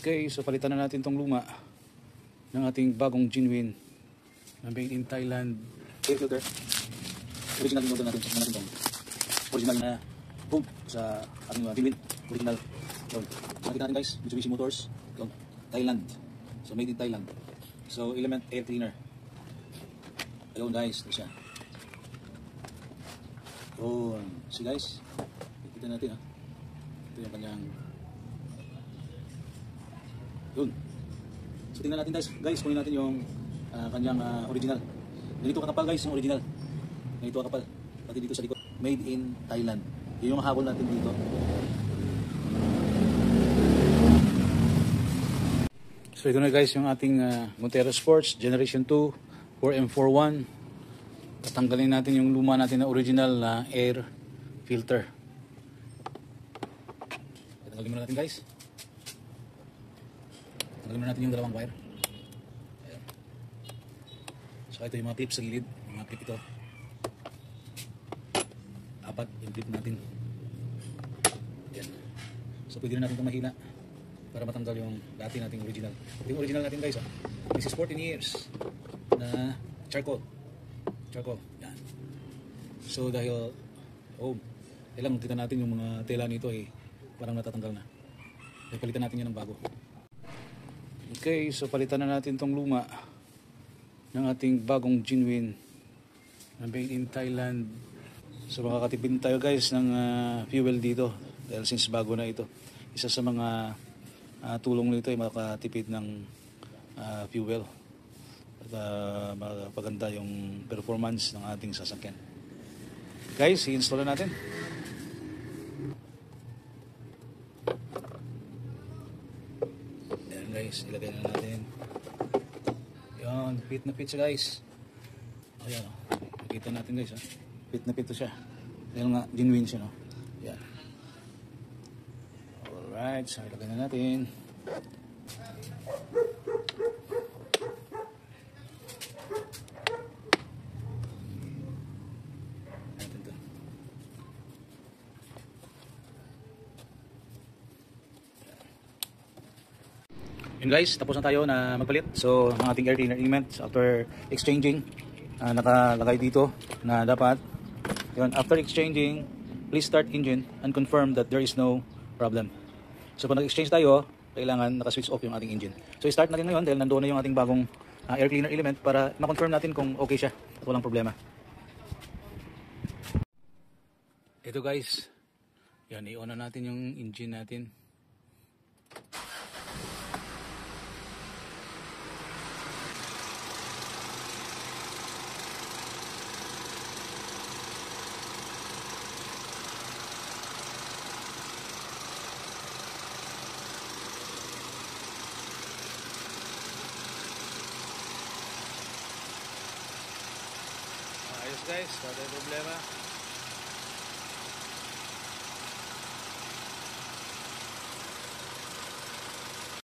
Okay, so palitan na natin tong luma ng ating bagong genuine na made in Thailand air filter. Original yung order natin. Tignan natin tong original na bulb sa ating genuine. Original. Yun. Nakita natin guys, Mitsubishi Motors. Yun. Thailand. So made in Thailand. So Element air cleaner. Ayun guys, ito siya. Yun. See guys, kita natin ha. Ito yung kanyang yun. So tingnan natin guys, kunin natin yung kanyang original. Ganito kakapal guys yung original. Ganito kakapal. Pati dito sa likod. Made in Thailand. Yun yung habol natin dito. So ito na guys yung ating Montero Sports Generation 2 4M41. Tatanggalin natin yung luma natin na original na air filter. Tatanggalin muna natin guys. Tanggalin muna natin yung dalawang wire. Ayan. So ito yung mga clip sa gilid. Yung mga clip ito. Apat yung clip natin. Ayan. So pwede na natin ito mahila para matanggal yung dati nating original. Ito yung original natin guys. This is 14 years na charcoal. Yan. So dahil kailangan kita natin yung mga tela nito parang natatanggal na. Kaya palitan natin yan ng bago. Okay, so palitan na natin tong luma ng ating bagong genuine na made in Thailand. So makakatipid tayo guys ng fuel dito dahil since bago na ito. Isa sa mga tulong nito ay makakatipid ng fuel. At magpaganda yung performance ng ating sasakyan. Guys, i-install na natin. Ayan guys, ilagay na natin. Yan, fit na fit siya guys. Ayan, makita natin guys. Fit na fit to siya. Dahil nga, genuine siya, no? Ayan. Alright, so ilagay na natin. Yun guys, tapos na tayo na magpalit. So ang ating air cleaner element after exchanging nakalagay dito na dapat yun, after exchanging please start engine and confirm that there is no problem. So pag nag-exchange tayo kailangan naka-switch off yung ating engine. So i-start natin ngayon dahil nandoon na yung ating bagong air cleaner element para ma-confirm natin kung okay siya at walang problema. Ito guys, yan, i-on na natin yung engine natin. Ayos guys, wala tayong problema.